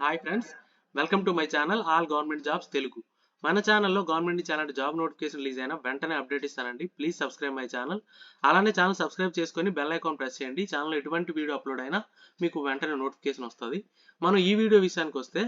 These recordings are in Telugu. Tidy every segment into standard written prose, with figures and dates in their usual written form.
Hi friends, welcome to my channel all government jobs Telugu. మన ఛానల్లో గవర్నమెంట్ నుంచి అలాంటి జాబ్ నోటిఫికేషన్ రిలీజ్ అయినా వెంటనే అప్డేట్ ఇస్తానండి. Please subscribe my channel. అలానే ఛానల్ సబ్స్క్రైబ్ చేసుకొని బెల్ ఐకాన్ ప్రెస్ చేయండి. ఛానల్లో ఎటువంటి వీడియో అప్లోడ్ అయినా మీకు వెంటనే నోటిఫికేషన్ వస్తుంది. మనం ఈ వీడియో విషయానికి వస్తే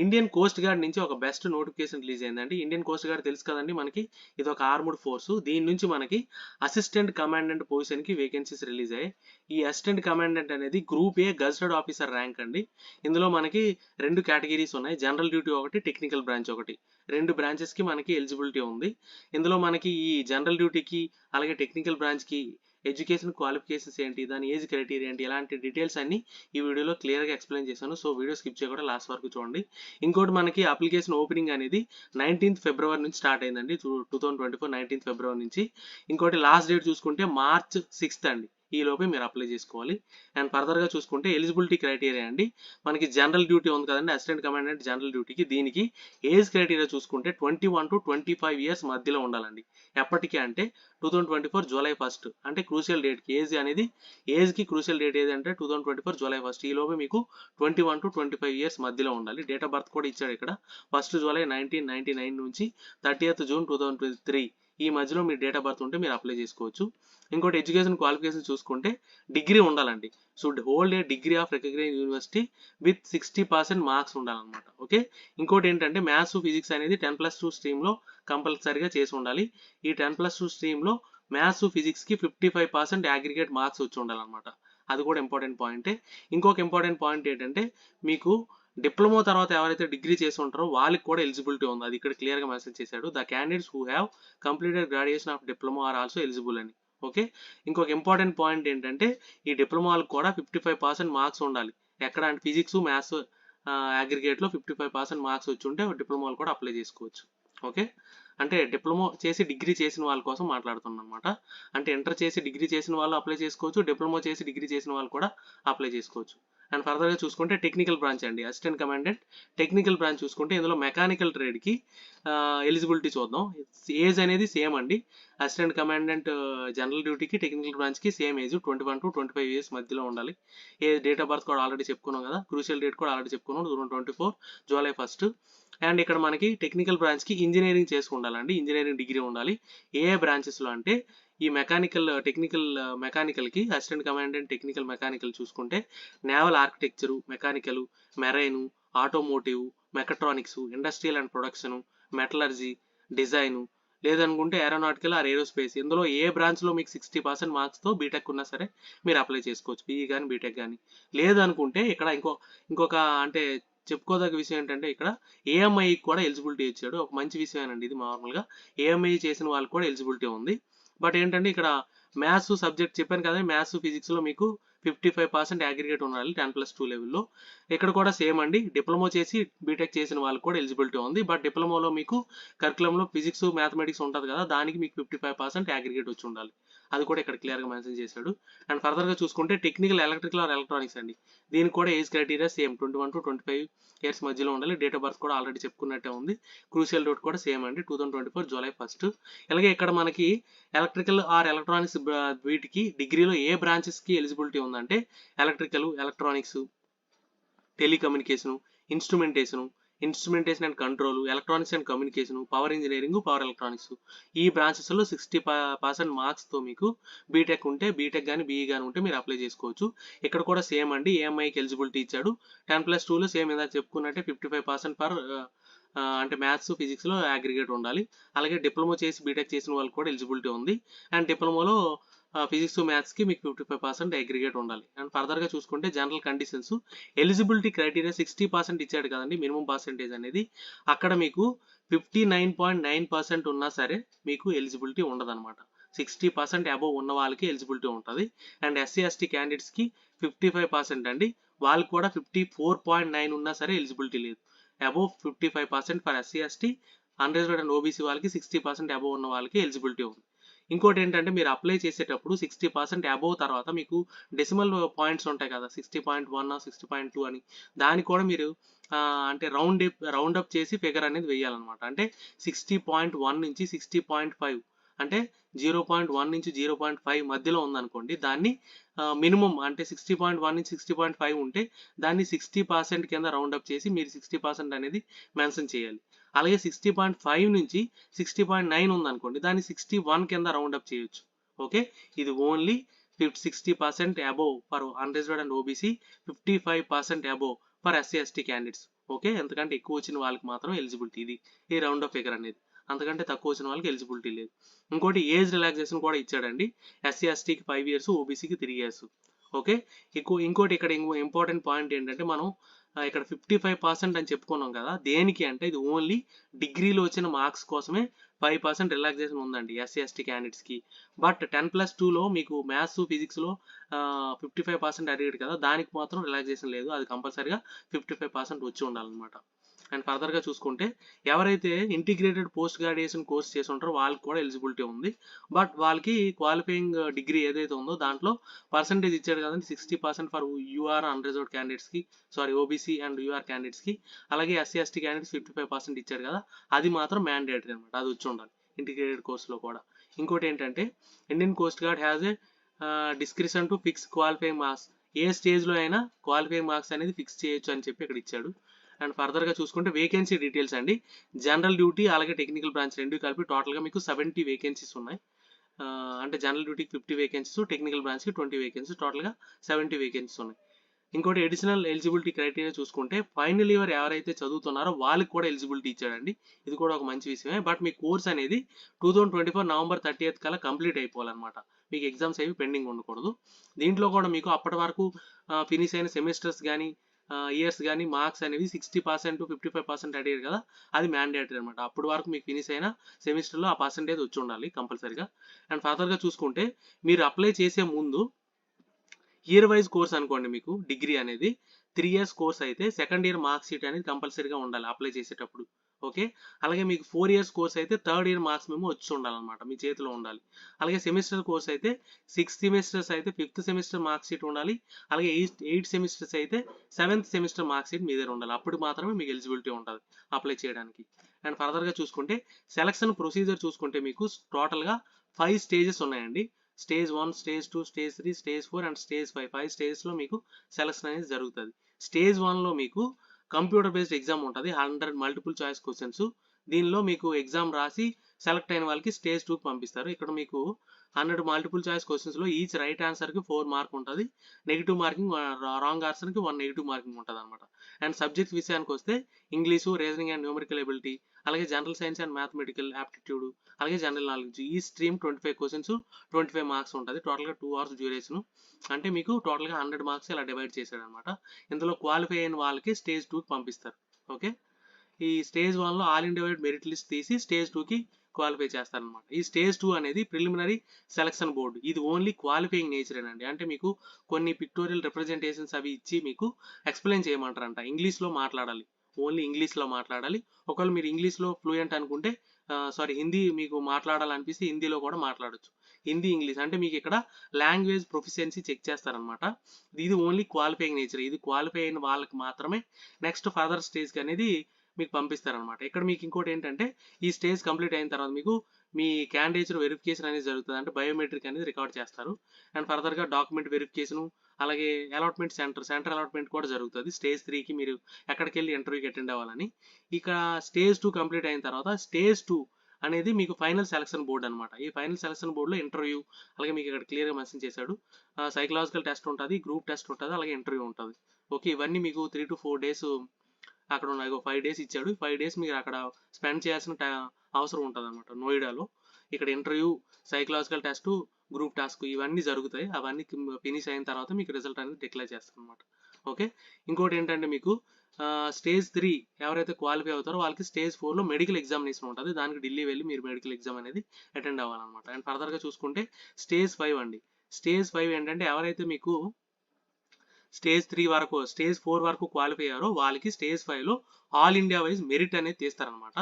ఇండియన్ కోస్ట్ గార్డ్ నుంచి ఒక బెస్ట్ నోటిఫికేషన్ రిలీజ్ అయిందండి. ఇండియన్ కోస్ట్ గార్డ్ తెలుసు కదండి మనకి, ఇది ఒక ఆర్మ్డ్ ఫోర్స్. దీని నుంచి మనకి అసిస్టెంట్ కమాండెంట్ పొజిషన్ కి వేకెన్సీస్ రిలీజ్ అయ్యాయి. ఈ అసిస్టెంట్ కమాండెంట్ అనేది group A gazetted officer rank అండి. ఇందులో మనకి రెండు కేటగిరీస్ ఉన్నాయి, జనరల్ డ్యూటీ ఒకటి, టెక్నికల్ బ్రాంచ్ ఒకటి. రెండు బ్రాంచెస్ కి మనకి ఎలిజిబిలిటీ ఉంది. ఇందులో మనకి ఈ జనరల్ డ్యూటీకి అలాగే టెక్నికల్ బ్రాంచ్ కి ఎడ్యుకేషన్ క్వాలిఫికేషన్స్ ఏంటి, దాని ఏజ్ క్రైటీరియా ఏంటి, ఇలాంటి డీటెయిల్స్ అన్ని ఈ వీడియోలో క్లియర్గా ఎక్స్ప్లెయిన్ చేశాను. సో వీడియో స్కిప్ చేయకుండా లాస్ట్ వరకు చూడండి. ఇంకోటి మనకి అప్లికేషన్ ఓపెనింగ్ అనేది 19th ఫిబ్రవరి నుంచి స్టార్ట్ అయిందండి. 2024 19th ఫిబ్రవరి నుంచి. ఇంకోటి లాస్ట్ డేట్ చూసుకుంటే March 6th అండి. ఈ లోపే మీరు అప్లై చేసుకోవాలి. అండ్ ఫర్దర్గా చూసుకుంటే ఎలిజిబిలిటీ క్రైటీరియా అండి. మనకి జనరల్ డ్యూటీ ఉంది కదండి, అసిస్టెంట్ కమాండెంట్ జనరల్ డ్యూటీకి, దీనికి ఏజ్ క్రైటీరియా చూసుకుంటే 21 to 25 ఇయర్స్ మధ్యలో ఉండాలండి. ఎప్పటికీ అంటే 2024 జూలై 1st అంటే క్రూషియల్ డేట్కి ఏజ్కి క్రూషియల్ డేట్ ఏదంటే 2024 జూలై 1st. ఈ లోపే మీకు 21 to 25 ఇయర్స్ మధ్యలో ఉండాలి. డేట్ ఆఫ్ బర్త్ కూడా ఇచ్చాడు ఇక్కడ. 1 జూలై 1999 నుంచి 30th జూన్ 2023 ఈ మధ్యలో మీ డేట్ ఆఫ్ బర్త్ ఉంటే మీరు అప్లై చేసుకోవచ్చు. ఇంకోటి ఎడ్యుకేషన్ క్వాలిఫికేషన్ చూసుకుంటే డిగ్రీ ఉండాలండి. Should hold a degree of recognised university with 60% marks ఉండాలన్నమాట. ఓకే. ఇంకోటి ఏంటంటే మ్యాథ్స్ ఫిజిక్స్ అనేది 10+2 స్ట్రీమ్లో కంపల్సరీగా చేసి ఉండాలి. ఈ 10+2 స్ట్రీమ్లో మ్యాథ్స్ ఫిజిక్స్కి 55% అగ్రిగేట్ మార్క్స్ వచ్చి ఉండాలన్నమాట. అది కూడా ఇంపార్టెంట్ పాయింటే. ఇంకొక ఇంపార్టెంట్ పాయింట్ ఏంటంటే మీకు డిప్లొమా తర్వాత ఎవరైతే డిగ్రీ చేసి ఉంటారో వాళ్ళకి కూడా ఎలిజిబిలిటీ ఉంది. అది ఇక్కడ క్లియర్గా మెన్షన్ చేశాడు. The candidates who have completed graduation of diploma or also eligible అని. ఓకే. ఇంకొక ఇంపార్టెంట్ పాయింట్ ఏంటంటే ఈ డిప్లొమాలకు కూడా 55% మార్క్స్ ఉండాలి. ఎక్కడ అంటే ఫిజిక్స్ మ్యాథ్స్ అగ్రిగేట్లో 55% మార్క్స్ వచ్చి ఉంటే డిప్లొమాలు కూడా అప్లై చేసుకోవచ్చు. ఓకే. అంటే డిప్లొమా చేసి డిగ్రీ చేసిన వాళ్ళ కోసం మాట్లాడుతున్నాను అనమాట. అంటే ఇంటర్ చేసి డిగ్రీ చేసిన వాళ్ళు అప్లై చేసుకోవచ్చు, డిప్లొమా చేసి డిగ్రీ చేసిన వాళ్ళు కూడా అప్లై చేసుకోవచ్చు. అండ్ ఫర్దర్గా చూసుకుంటే టెక్నికల్ బ్రాంచ్ అండి, అసిస్టెంట్ కమాండెంట్ టెక్నికల్ బ్రాంచ్ చూసుకుంటే ఇందులో మెకానికల్ ట్రేడ్కి ఎలిజిబిలిటీ చూద్దాం. ఏజ్ అనేది సేమ్ అండి. అసిస్టెంట్ కమాండెంట్ జనరల్ డ్యూటీకి టెక్నికల్ బ్రాంచ్కి సేమ్ ఏజ్ 21 to 25 ఇయర్స్ మధ్యలో ఉండాలి. డేట్ ఆఫ్ బర్త్ కూడా ఆల్రెడీ చెప్పుకున్నాం కదా, క్రూషియల్ డేట్ కూడా ఆల్రెడీ చెప్పుకున్నాం 2024 జూలై 1st. అండ్ ఇక్కడ మనకి టెక్నికల్ బ్రాంచ్కి ఇంజనీరింగ్ చేసి ఉండాలండి, ఇంజనీరింగ్ డిగ్రీ ఉండాలి. ఏ బ్రాంచెస్లో అంటే ఈ మెకానికల్కి అసిస్టెంట్ కమాండెంట్ టెక్నికల్ మెకానికల్ చూసుకుంటే naval architecture, mechanical, మెరైను, automotive, mechatronics, industrial and production, metallurgy, design, లేదనుకుంటే ఏరోనాటికల్ ఆర్ ఏరోస్పేస్. ఇందులో ఏ బ్రాంచ్లో మీకు 60% మార్క్స్తో బీటెక్ ఉన్నా సరే మీరు అప్లై చేసుకోవచ్చు, బీఈ కానీ బీటెక్ కానీ. లేదనుకుంటే ఇక్కడ ఇంకొక అంటే చెప్పుకోదగ్గ విషయం ఏంటంటే ఇక్కడ ఏఎంఐ కూడా ఎలిజిబిలిటీ ఇచ్చాడు. ఒక మంచి విషయమేనండి ఇది. నార్మల్గా ఏఎంఐ చేసిన వాళ్ళకి కూడా ఎలిజిబిలిటీ ఉంది. బట్ ఏంటంటే ఇక్కడ మ్యాథ్స్ సబ్జెక్ట్ చెప్పాను కదా, మ్యాథ్స్ ఫిజిక్స్లో మీకు 55% అగ్రిగేట్ ఉండాలి 10+2 లెవెల్లో. ఇక్కడ కూడా సేమ్ అండి, డిప్లొమా చేసి బీటెక్ చేసిన వాళ్ళకి కూడా ఎలిజిబిలిటీ ఉంది. బట్ డిప్లొమాలో మీకు కరికులంలో ఫిజిక్స్ మ్యాథమెటిక్స్ ఉంటుంది కదా, దానికి మీకు 55% అగ్రిగేట్ వచ్చి ఉండాలి. అది కూడా ఇక్కడ క్లియర్గా మెన్షన్ చేశాడు. అండ్ ఫర్దర్గా చూసుకుంటే టెక్నికల్ ఎలక్ట్రికల్ ఆర్ ఎలక్ట్రానిక్స్ అండి. దీనికి కూడా age criteria same 21 to 25 years మధ్యలో ఉండాలి. డేట్ ఆఫ్ బర్త్ కూడా ఆల్రెడీ చెప్పుకున్నట్టే ఉంది. క్రూషియల్ డేట్ కూడా సేమ్ అండి, 2024 జూలై 1st. అలాగే ఇక్కడ మనకి ఎలక్ట్రికల్ ఆర్ ఎలక్ట్రానిక్స్ వీటికి డిగ్రీలో ఏ బ్రాంచెస్కి ఎలిజిబిలిటీ ఉందంటే electrical, electronics, telecommunication, instrumentation and control, electronics and communication, power engineering, power electronics. ఈ బ్రాంచెస్లో 60% మార్క్స్తో మీకు బీటెక్ ఉంటే బీటెక్ కానీ బీఈ కానీ ఉంటే మీరు అప్లై చేసుకోవచ్చు. ఇక్కడ కూడా సేమ్ అండి, ఏఎంఐకి ఎలిజిబిలిటీ ఇచ్చాడు. 10+2లో సేమ్ ఇందాక చెప్పుకున్నట్టే 55% పర్ అంటే మ్యాథ్స్ ఫిజిక్స్లో అగ్రిగేట్ ఉండాలి. అలాగే డిప్లొమా చేసి బీటెక్ చేసిన వాళ్ళకి కూడా ఎలిజిబిలిటీ ఉంది. అండ్ డిప్లొమాలో ఫిజిక్స్ మ్యాథ్స్కి మీకు 55% అగ్రిగేట్ ఉండాలి. అండ్ ఫర్దర్గా చూసుకుంటే జనరల్ కండిషన్స్, ఎలిజిబిలిటీ క్రైటీరియా 60% ఇచ్చాడు కదండి మినిమం పర్సెంటేజ్ అనేది. అక్కడ మీకు 59.9% ఉన్నా సరే మీకు ఎలిజిబిలిటీ ఉండదన్నమాట. 60% అబోవ్ ఉన్న వాళ్ళకి ఎలిజిబిలిటీ ఉంటుంది. అండ్ ఎస్సీ ఎస్టీ క్యాండిడేట్స్కి 55% అండి, వాళ్ళకి కూడా 54.9 ఉన్నా సరే ఎలిజిబిలిటీ లేదు. Above 55% for SC ST, unreserved and OBC వాళ్ళకి 60% అబోవ్ ఉన్న వాళ్ళకి ఎలిజిబిలిటీ ఉంది. ఇంకోటి ఏంటంటే మీరు అప్లై చేసేటప్పుడు 60% అబోవ్ తర్వాత మీకు డెసిమల్ పాయింట్స్ ఉంటాయి కదా, 60.1 60.2 అని, దానికి కూడా మీరు అంటే రౌండ్ అప్ చేసి ఫిగర్ అనేది వేయాలన్నమాట. అంటే 60.1 నుంచి 60.5 అంటే 0.1 నుంచి 0.5 మధ్యలో ఉందనుకోండి, దాన్ని మినిమం అంటే 60.1 నుంచి 60.5 ఉంటే దాన్ని 60% కింద రౌండప్ చేసి మీరు 60% అనేది మెన్షన్ చేయాలి. అలాగే 60.5 నుంచి 60.9 ఉందనుకోండి, దాన్ని 61 కింద రౌండప్ చేయొచ్చు. ఓకే, ఇది only 60% above for unreserved and OBC, 55% above for SC ST candidates. Okay, ఎందుకంటే ఎక్కువ వచ్చిన వాళ్ళకి మాత్రం ఎలిజిబిలిటీ, ఇది ఈ రౌండ్ ఆఫ్ ఫిగర్ అనేది. అంతకంటే తక్కువ వచ్చిన వాళ్ళకి ఎలిజిబిలిటీ లేదు. ఇంకోటి ఏజ్ రిలాక్సేషన్ కూడా ఇచ్చాడండి. ఎస్సీ ఎస్టీకి 5 years, ఓబీసీకి 3 years. ఓకే, ఇంకోటి ఇక్కడ ఇంపార్టెంట్ పాయింట్ ఏంటంటే, మనం ఇక్కడ 55% అని చెప్పుకున్నాం కదా, దేనికి అంటే ఇది ఓన్లీ డిగ్రీలో వచ్చిన మార్క్స్ కోసమే 5% రిలాక్సేషన్ ఉందండి ఎస్సీ ఎస్టీ క్యాండిడేట్స్కి. బట్ 10+2లో మీకు మ్యాథ్స్ ఫిజిక్స్లో 55% అడిగాడు కదా, దానికి మాత్రం రిలాక్సేషన్ లేదు, అది కంపల్సరీగా 55% వచ్చి ఉండాలన్నమాట. అండ్ ఫర్దర్గా చూసుకుంటే ఎవరైతే ఇంటిగ్రేటెడ్ పోస్ట్ గ్రాడ్యుయేషన్ కోర్స్ చేసి ఉంటారో వాళ్ళకి కూడా ఎలిజిబిలిటీ ఉంది. బట్ వాళ్ళకి క్వాలిఫైయింగ్ డిగ్రీ ఏదైతే ఉందో దాంట్లో పర్సంటేజ్ ఇచ్చాడు కదండి, 60% ఫర్ యూఆర్ అన్రిజర్వ్డ్ క్యాండిడేట్స్కి, ఓబీసీ అండ్ యూఆర్ క్యాండిడేట్స్కి. అలాగే ఎస్సీ ఎస్టీ క్యాండిడేట్స్ 55% ఇచ్చాడు కదా, అది మాత్రం మ్యాండేటరీ అనమాట, అది వచ్చి ఉండాలి ఇంటిగ్రేటెడ్ కోర్సులో కూడా. ఇంకోటి ఏంటంటే, Indian coast guard has a description to fix qualifying marks. ఏ స్టేజ్లో అయినా క్వాలిఫైయింగ్ మార్క్స్ అనేది ఫిక్స్ చేయొచ్చు అని చెప్పి ఇక్కడ ఇచ్చాడు. అండ్ ఫర్దర్గా చూసుకుంటే వేకెన్సీ డీటెయిల్స్ అండి. జనరల్ డ్యూటీ అలాగే టెక్నికల్ బ్రాంచ్ రెండు కలిపి టోటల్గా మీకు 70 వేకెన్సీస్ ఉన్నాయి. అంటే జనరల్ డ్యూటీకి 50 వేకెన్సీస్, టెక్నికల్ బ్రాంచ్కి 20 వేకెన్సీస్, టోటల్గా 70 వేకెన్సీస్ ఉన్నాయి. ఇంకోటి అడిషనల్ ఎలిజిబిలిటీ క్రైటీరియా చూసుకుంటే, ఫైనల్ ఇయర్ ఎవరైతే చదువుతున్నారో వాళ్ళకి కూడా ఎలిజిబిలిటీ ఇచ్చాడండి. ఇది కూడా ఒక మంచి విషయమే. బట్ మీ కోర్స్ అనేది 2024 November 30th కల్లా కంప్లీట్ అయిపోవాలన్నమాట. మీకు ఎగ్జామ్స్ ఏవి పెండింగ్ ఉండకూడదు. దీంట్లో కూడా మీకు అప్పటి వరకు ఫినిష్ అయిన సెమిస్టర్స్ కానీ ఇయర్స్ కానీ మార్క్స్ అనేవి 60% 55% అడిగారు కదా, అది మ్యాండేటరీ అనమాట. అప్పటి వరకు మీకు ఫినిష్ అయిన సెమిస్టర్లో ఆ పర్సంటేజ్ వచ్చి ఉండాలి కంపల్సరీగా. అండ్ ఫర్దర్గా చూసుకుంటే, మీరు అప్లై చేసే ముందు ఇయర్ వైజ్ కోర్స్ అనుకోండి, మీకు డిగ్రీ అనేది 3 years కోర్స్ అయితే సెకండ్ ఇయర్ మార్క్ షీట్ అనేది కంపల్సరీగా ఉండాలి అప్లై చేసేటప్పుడు. ఓకే, అలాగే మీకు 4 years కోర్స్ అయితే థర్డ్ ఇయర్ మార్క్స్ మేము వచ్చి ఉండాలన్నమాట, మీ చేతిలో ఉండాలి. అలాగే సెమిస్టర్ కోర్స్ అయితే 6 semesters అయితే 5th semester మార్క్ షీట్ ఉండాలి. అలాగే 8 semesters అయితే 7th semester మార్క్ షీట్ మీ దగ్గర ఉండాలి. అప్పుడు మాత్రమే మీకు ఎలిజిబిలిటీ ఉంటుంది అప్లై చేయడానికి. అండ్ ఫర్దర్గా చూసుకుంటే, సెలక్షన్ ప్రొసీజర్ చూసుకుంటే మీకు టోటల్గా 5 stages ఉన్నాయండి. Stage 1, stage 2, stage 3, stage 4 and stage 5. 5 stagesలో మీకు సెలక్షన్ అనేది జరుగుతుంది. స్టేజ్ 1లో మీకు కంప్యూటర్ బేస్డ్ ఎగ్జామ్ ఉంటుంది, 100 మల్టిపుల్ చాయిస్ క్వశ్చన్స్. దీనిలో మీకు ఎగ్జామ్ రాసి సెలెక్ట్ అయిన వాళ్ళకి స్టేజ్ 2కి పంపిస్తారు. ఇక్కడ మీకు 100 మల్టిపుల్ చాయిస్ క్వశ్చన్స్లో ఈచ్ రైట్ ఆన్సర్కి 4 మార్క్ ఉంటుంది. నెగిటివ్ మార్కింగ్, రాంగ్ ఆన్సర్కి 1 నెగిటివ్ మార్కింగ్ ఉంటుంది అనమాట. అండ్ సబ్జెక్ట్స్ విషయానికి వస్తే English, reasoning and numerical ability, అలాగే general science and mathematical aptitude, అలాగే జనరల్ నాలెడ్జ్. ఈ స్ట్రీమ్ 25 క్వశ్చన్స్, 25 మార్క్స్ ఉంటుంది. టోటల్గా 2 hours డ్యూరేషన్. అంటే మీకు టోటల్గా 100 మార్క్స్ ఇలా డివైడ్ చేశాడు అనమాట. ఇందులో క్వాలిఫై అయిన వాళ్ళకి స్టేజ్ 2కి పంపిస్తారు. ఓకే, ఈ స్టేజ్ 1లో all India wide merit list తీసి స్టేజ్ 2కి క్వాలిఫై చేస్తారనమాట. ఈ స్టేజ్ 2 అనేది ప్రిలిమినరీ సెలక్షన్ బోర్డు. ఇది ఓన్లీ క్వాలిఫైయింగ్ నేచర్ అండి. అంటే మీకు కొన్ని పిక్టోరియల్ రిప్రజెంటేషన్స్ అవి ఇచ్చి మీకు ఎక్స్ప్లెయిన్ చేయమంటారంట. ఇంగ్లీష్లో మాట్లాడాలి, ఓన్లీ ఇంగ్లీష్లో మాట్లాడాలి. ఒకవేళ మీరు ఇంగ్లీష్లో ఫ్లూయెంట్ అనుకుంటే, హిందీ మీకు మాట్లాడాలనిపిస్తే హిందీలో కూడా మాట్లాడొచ్చు. హిందీ, ఇంగ్లీష్ అంటే మీకు ఇక్కడ లాంగ్వేజ్ ప్రొఫిషియన్సీ చెక్ చేస్తారనమాట. ఇది ఓన్లీ క్వాలిఫైయింగ్ నేచర్. ఇది క్వాలిఫై అయిన వాళ్ళకి మాత్రమే నెక్స్ట్ ఫర్దర్ స్టేజ్కి అనేది మీకు పంపిస్తారనమాట. ఇక్కడ మీకు ఇంకోటి ఏంటంటే, ఈ స్టేజ్ కంప్లీట్ అయిన తర్వాత మీకు మీ క్యాండిడేచర్ వెరిఫికేషన్ అనేది జరుగుతుంది. అంటే బయోమెట్రిక్ అనేది రికార్డ్ చేస్తారు. అండ్ ఫర్దర్గా డాక్యుమెంట్ వెరిఫికేషన్, అలాగే అలాట్మెంట్ సెంటర్ అలాట్మెంట్ కూడా జరుగుతుంది. స్టేజ్ 3కి మీరు ఎక్కడికి వెళ్ళి ఇంటర్వ్యూకి అటెండ్ అవ్వాలని. ఇక స్టేజ్ 2 కంప్లీట్ అయిన తర్వాత స్టేజ్ 2 అనేది మీకు ఫైనల్ సెలక్షన్ బోర్డు అనమాట. ఈ ఫైనల్ సెలక్షన్ బోర్డులో ఇంటర్వ్యూ, అలాగే మీకు ఇక్కడ క్లియర్గా మెన్షన్ చేశాడు, సైకలాజికల్ టెస్ట్ ఉంటుంది, గ్రూప్ టెస్ట్ ఉంటుంది, అలాగే ఇంటర్వ్యూ ఉంటుంది. ఓకే, ఇవన్నీ మీకు 3 to 4 days అక్కడ ఉన్నాయి. 5 days ఇచ్చాడు. 5 days మీరు అక్కడ స్పెండ్ చేయాల్సిన అవసరం ఉంటుంది అనమాట నోయిడాలో. ఇక్కడ interview, psychological test, group task ఇవన్నీ జరుగుతాయి. అవన్నీ ఫినిష్ అయిన తర్వాత మీకు రిజల్ట్ అనేది డిక్లేర్ చేస్తారు అనమాట. ఓకే, ఇంకోటి ఏంటంటే మీకు స్టేజ్ 3 ఎవరైతే క్వాలిఫై అవుతారో వాళ్ళకి స్టేజ్ 4లో మెడికల్ ఎగ్జామినేషన్ ఉంటుంది. దానికి ఢిల్లీ వెళ్ళి మీరు మెడికల్ ఎగ్జామ్ అనేది అటెండ్ అవ్వాలన్నమాట. అండ్ ఫర్దర్గా చూసుకుంటే స్టేజ్ 5 అండి. స్టేజ్ 5 ఏంటంటే ఎవరైతే మీకు స్టేజ్ 3 వరకు, స్టేజ్ 4 వరకు క్వాలిఫై అయ్యారో వాళ్ళకి స్టేజ్ 5లో ఆల్ ఇండియా వైజ్ మెరిట్ అనేది తీస్తారనమాట.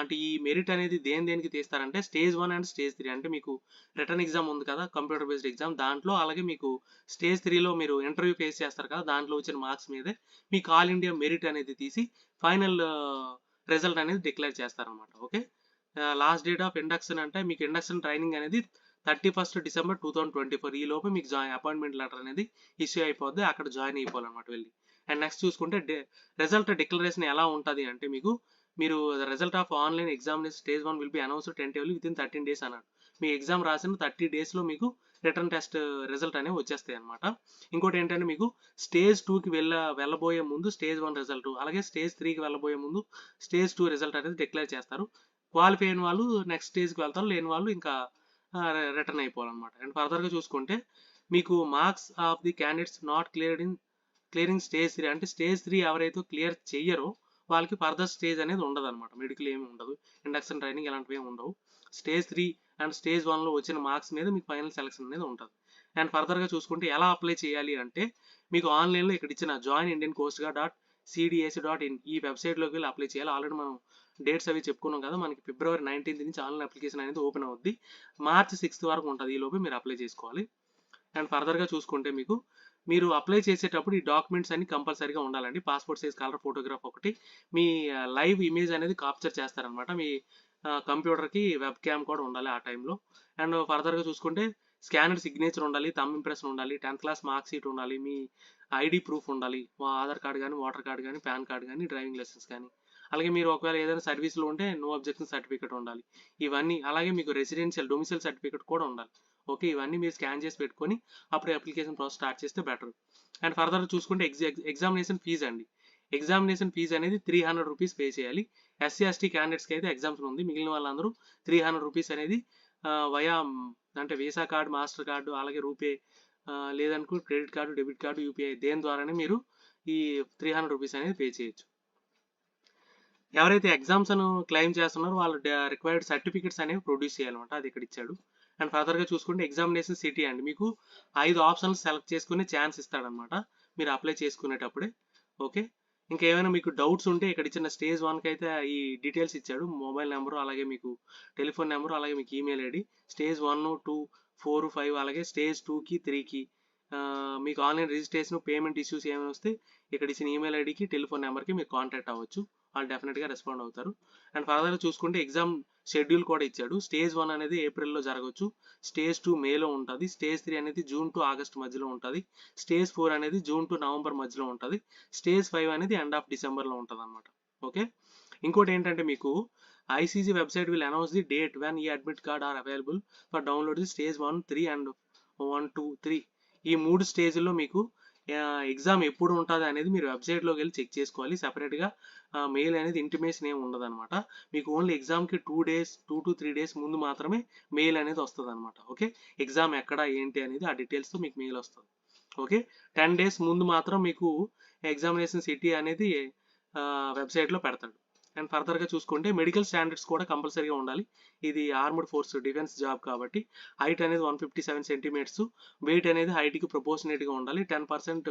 అంటే ఈ మెరిట్ అనేది దేనికి తీస్తారంటే, స్టేజ్ 1 అండ్ స్టేజ్ 3 అంటే మీకు రిటర్న్ ఎగ్జామ్ ఉంది కదా, కంప్యూటర్ బేస్డ్ ఎగ్జామ్, దాంట్లో అలాగే మీకు స్టేజ్ 3లో మీరు ఇంటర్వ్యూ ఫేస్ చేస్తారు కదా, దాంట్లో వచ్చిన మార్క్స్ మీదే మీకు ఆల్ ఇండియా మెరిట్ అనేది తీసి ఫైనల్ రిజల్ట్ అనేది డిక్లేర్ చేస్తారనమాట. Okay, last date of induction అంటే మీకు ఇండక్షన్ ట్రైనింగ్ అనేది 31 డిసెంబర్ 2024. ఈ లోపు మీకు అపాయింట్మెంట్ లెటర్ అనేది ఇష్యూ అయిపోద్ది, అక్కడ జాయిన్ అయిపోవాలన్నమాట వెళ్ళి. అండ్ నెక్స్ట్ చూసుకుంటే రిజల్ట్ డిక్లరేషన్ ఎలా ఉంటుంది అంటే మీరు result of online examination stage 1 will be announced tentatively within 13 days అన్నాడు. మీ ఎగ్జామ్ రాసిన 30 daysలో మీకు రిటర్న్ టెస్ట్ రిజల్ట్ అనేవి వచ్చేస్తాయి అనమాట. ఇంకోటి ఏంటంటే మీకు స్టేజ్ 2కి వెళ్ళబోయే ముందు స్టేజ్ 1 రిజల్ట్, అలాగే స్టేజ్ 3కి వెళ్ళబోయే ముందు స్టేజ్ 2 రిజల్ట్ అనేది డిక్లేర్ చేస్తారు. క్వాలిఫై అయిన వాళ్ళు నెక్స్ట్ స్టేజ్కి వెళ్తారు, లేని వాళ్ళు ఇంకా రిటర్న్ అయిపోవాలన్నమాట. అండ్ ఫర్దర్గా చూసుకుంటే మీకు marks of the candidates not clearing stage 3 అంటే స్టేజ్ 3 ఎవరైతే క్లియర్ చెయ్యరో వాళ్ళకి ఫర్దర్ స్టేజ్ అనేది ఉండదు అనమాట. మెడికల్ ఏమి ఉండదు, ఇండక్షన్ ట్రైనింగ్ ఇలాంటివి ఏమి ఉండవు. స్టేజ్ 3 అండ్ స్టేజ్ 1లో వచ్చిన మార్క్స్ మీద మీకు ఫైనల్ సెలక్షన్ అనేది ఉంటుంది. అండ్ ఫర్దర్గా చూసుకుంటే ఎలా అప్లై చేయాలి అంటే మీకు ఆన్లైన్లో ఇక్కడ ఇచ్చిన joinindiancoastguard.cdac.in ఈ వెబ్సైట్లోకి వెళ్ళి అప్లై చేయాలి. ఆల్రెడీ మనం డేట్స్ అవి చెప్పుకున్నాం కదా, మనకి February 19 నుంచి ఆన్లైన్ అప్లికేషన్ అనేది ఓపెన్ అవుద్ది, March 6 వరకు ఉంటుంది. ఈ లోపు మీరు అప్లై చేసుకోవాలి. అండ్ ఫర్దర్గా చూసుకుంటే మీరు అప్లై చేసేటప్పుడు ఈ డాక్యుమెంట్స్ అన్ని కంపల్సరీగా ఉండాలండి. పాస్పోర్ట్ సైజ్ కలర్ ఫోటోగ్రాఫ్ ఒకటి, మీ లైవ్ ఇమేజ్ అనేది క్యాప్చర్ చేస్తారనమాట. మీ కంప్యూటర్కి వెబ్ క్యామ్ కూడా ఉండాలి ఆ టైంలో. అండ్ ఫర్దర్గా చూసుకుంటే స్కానర్ సిగ్నేచర్ ఉండాలి, థంబ్ ఇంప్రెషన్ ఉండాలి, 10th క్లాస్ మార్క్ షీట్ ఉండాలి, మీ ఐడి ప్రూఫ్ ఉండాలి, ఆధార్ కార్డు కానీ, ఓటర్ కార్డు కానీ, పాన్ కార్డు కానీ, డ్రైవింగ్ లైసెన్స్ కానీ, అలాగే మీరు ఒకవేళ ఏదైనా సర్వీస్లో ఉంటే నో అబ్జెక్షన్ సర్టిఫికేట్ ఉండాలి. ఇవన్నీ అలాగే మీకు రెసిడెన్షియల్ డొమిసైల్ సర్టిఫికేట్ కూడా ఉండాలి. ఓకే, ఇవన్నీ మీరు స్కాన్ చేసి పెట్టుకొని అప్పుడు అప్లికేషన్ ప్రాసెస్ స్టార్ట్ చేస్తే బెటర్. అండ్ ఫర్దర్ చూసుకుంటే ఎగ్జామినేషన్ ఫీజు అండి. ఎగ్జామినేషన్ ఫీజు అనేది 300 రూపీస్ పే చేయాలి. SC ST క్యాండిడేట్స్కి అయితే ఎగ్జామ్షన్ ఉంది, మిగిలిన వాళ్ళందరూ 300 రూపీస్ అనేది వయా అంటే వీసా కార్డు, మాస్టర్ కార్డు, అలాగే రూపే లేదనుకో credit card, debit card, UPI దేని ద్వారానే మీరు ఈ 300 రూపీస్ అనేది పే చేయొచ్చు. ఎవరైతే ఎగ్జామ్స్ క్లెయిమ్ చేస్తున్నారో వాళ్ళు రిక్వైర్డ్ సర్టిఫికెట్స్ అనేవి ప్రొడ్యూస్ చేయాలన్నమాట, అది ఇక్కడ ఇచ్చాడు. అండ్ ఫర్దర్గా చూసుకుంటే ఎగ్జామినేషన్ సిటీ అండి, మీకు 5 ఆప్షన్స్ సెలెక్ట్ చేసుకునే ఛాన్స్ ఇస్తాడనమాట మీరు అప్లై చేసుకునేటప్పుడే. ఓకే, ఇంకేమైనా మీకు డౌట్స్ ఉంటే ఇక్కడ ఇచ్చిన స్టేజ్ 1కి అయితే ఈ డీటెయిల్స్ ఇచ్చాడు, మొబైల్ నెంబరు, అలాగే మీకు టెలిఫోన్ నెంబరు, అలాగే మీకు ఈమెయిల్ ఐడి. స్టేజ్ 1, 2, 4, 5 అలాగే స్టేజ్ 2కి 3కి మీకు ఆన్లైన్ రిజిస్ట్రేషన్, పేమెంట్ ఇష్యూస్ ఏమైనా వస్తే ఇక్కడ ఇచ్చిన ఈమెయిల్ ఐడికి, టెలిఫోన్ నెంబర్కి మీరు కాంటాక్ట్ అవ్వచ్చు, వాళ్ళు డెఫినెట్గా రెస్పాండ్ అవుతారు. అండ్ ఫర్దర్గా చూసుకుంటే ఎగ్జామ్ షెడ్యూల్ కూడా ఇచ్చాడు. స్టేజ్ 1 అనేది ఏప్రిల్లో జరగవచ్చు, స్టేజ్ 2 మేలో ఉంటుంది, స్టేజ్ 3 అనేది జూన్ టు ఆగస్ట్ మధ్యలో ఉంటుంది, స్టేజ్ 4 అనేది జూన్ టు నవంబర్ మధ్యలో ఉంటుంది, స్టేజ్ 5 అనేది ఎండ్ ఆఫ్ డిసెంబర్లో ఉంటుంది అనమాట. ఓకే, ఇంకోటి ఏంటంటే మీకు ICG website will announce the date when ఈ admit card are available for download the stage 1, 3 అండ్ 1, 2, 3 ఈ 3 స్టేజ్లో మీకు ఎగ్జామ్ ఎప్పుడు ఉంటుంది అనేది మీరు వెబ్సైట్లోకి వెళ్ళి చెక్ చేసుకోవాలి. సెపరేట్గా మెయిల్ అనేది ఇంటిమేషన్ ఏమి ఉండదు అనమాట. మీకు ఓన్లీ ఎగ్జామ్కి 2 to 3 days ముందు మాత్రమే మెయిల్ అనేది వస్తుంది అనమాట. ఓకే, ఎగ్జామ్ ఎక్కడ ఏంటి అనేది ఆ డీటెయిల్స్తో మీకు మెయిల్ వస్తుంది. ఓకే, 10 days ముందు మాత్రం మీకు ఎగ్జామినేషన్ సిటీ అనేది వెబ్సైట్లో పెడతాడు. అండ్ ఫర్దర్గా చూసుకుంటే మెడికల్ స్టాండర్డ్స్ కూడా కంపల్సరీగా ఉండాలి. ఇది ఆర్మ్డ్ ఫోర్స్ డిఫెన్స్ జాబ్ కాబట్టి హైట్ అనేది 157 సెంటీమీటర్స్, వెయిట్ అనేది హైట్కి ప్రపోర్షనేట్గా ఉండాలి, 10%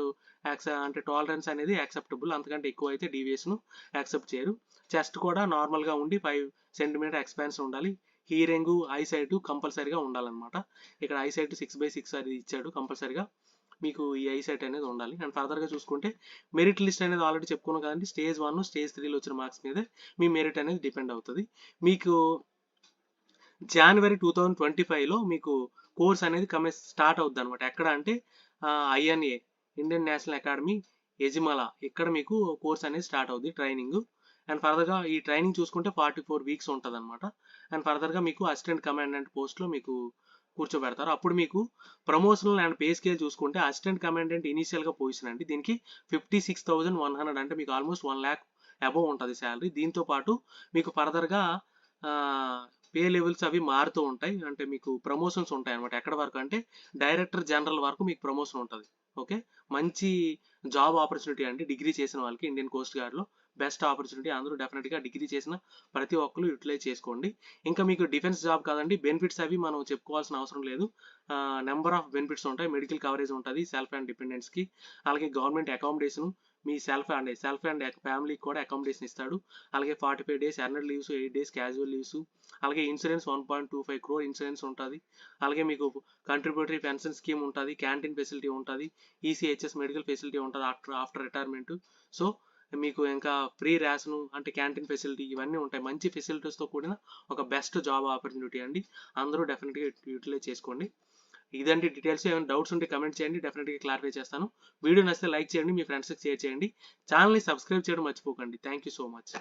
అంటే టాలరెన్స్ అనేది యాక్సెప్టబుల్, అంతకంటే ఎక్కువ అయితే డీవియేషన్ యాక్సెప్ట్ చేయరు. చెస్ట్ కూడా నార్మల్గా ఉండి 5 సెంటీమీటర్ ఎక్స్పాన్షన్ ఉండాలి. హీరింగ్, ఐసైట్ కంపల్సరీగా ఉండాలన్నమాట. ఇక్కడ ఐసైట్ 6/6 అది ఇచ్చాడు, కంపల్సరీగా మీకు ఈ ఐసైట్ అనేది ఉండాలి. అండ్ ఫర్దర్గా చూసుకుంటే మెరిట్ లిస్ట్ అనేది ఆల్రెడీ చెప్పుకున్నాం కదండి, స్టేజ్ 1, స్టేజ్ 3లో వచ్చిన మార్క్స్ మీదే మీ మెరిట్ అనేది డిపెండ్ అవుతుంది. మీకు January 2025లో మీకు కోర్స్ అనేది స్టార్ట్ అవుద్ది అనమాట. ఎక్కడ అంటే INA Indian national academy Ezhimala, ఇక్కడ మీకు కోర్స్ అనేది స్టార్ట్ అవుద్ది ట్రైనింగ్. అండ్ ఫర్దర్గా ఈ ట్రైనింగ్ చూసుకుంటే 44 weeks ఉంటుంది అనమాట. అండ్ ఫర్దర్గా మీకు అసిస్టెంట్ కమాండెంట్ పోస్ట్లో మీకు కూర్చోబెడతారు. అప్పుడు మీకు ప్రమోషనల్ అండ్ పే స్కేల్ చూసుకుంటే అసిస్టెంట్ కమాండెంట్ ఇనీషియల్గా పొజిషన్ అండి, దీనికి 56,100 అంటే మీకు ఆల్మోస్ట్ 1 lakh అబోవ్ ఉంటుంది శాలరీ. దీంతో పాటు మీకు ఫర్దర్గా పే లెవెల్స్ అవి మారుతూ ఉంటాయి, అంటే మీకు ప్రమోషన్స్ ఉంటాయి అనమాట. ఎక్కడ వరకు అంటే డైరెక్టర్ జనరల్ వరకు మీకు ప్రమోషన్ ఉంటుంది. ఓకే, మంచి జాబ్ ఆపర్చునిటీ అండి, డిగ్రీ చేసిన వాళ్ళకి ఇండియన్ కోస్ట్ గార్డ్లో బెస్ట్ ఆపర్చునిటీ. అందరూ డెఫినెట్గా డిగ్రీ చేసిన ప్రతి ఒక్కరు యూటిలైజ్ చేసుకోండి. ఇంకా మీకు డిఫెన్స్ జాబ్ కాదండి, బెనిఫిట్స్ అవి మనం చెప్పుకోవాల్సిన అవసరం లేదు. నెంబర్ ఆఫ్ బెనిఫిట్స్ ఉంటాయి, మెడికల్ కవరేజ్ ఉంటుంది సెల్ఫ్ అండ్ డిపెండెంట్స్కి, అలాగే government accommodation, me self and ఫ్యామిలీకి కూడా అకామిడేషన్ ఇస్తాడు, అలాగే 45 days earned leaves, 8 days casual leaves, అలాగే ఇన్సూరెన్స్ 1.25 crore ఇన్సూరెన్స్ ఉంటుంది, అలాగే మీకు కంట్రిబ్యూటరీ పెన్షన్ స్కీమ్ ఉంటుంది, క్యాంటీన్ ఫెసిలిటీ ఉంటుంది, ECHS మెడికల్ ఫెసిలిటీ ఉంటుంది ఆఫ్టర్ రిటైర్మెంట్. సో మీకు ఇంకా ఫ్రీ రేషను అంటే క్యాంటీన్ ఫెసిలిటీ ఇవన్నీ ఉంటాయి. మంచి ఫెసిలిటీస్తో కూడిన ఒక బెస్ట్ జాబ్ ఆపర్చునిటీ అండి. అందరూ డెఫినెట్గా యూటిలైజ్ చేసుకోండి. ఇదండి డీటెయిల్స్. ఏమైనా డౌట్స్ ఉంటే కమెంట్ చేయండి, డెఫినెట్గా క్లారిఫై చేస్తాను. వీడియో నచ్చితే లైక్ చేయండి, మీ ఫ్రెండ్స్కి షేర్ చేయండి. ఛానల్ని సబ్స్క్రైబ్ చేయడం మర్చిపోకండి. Thank you so much.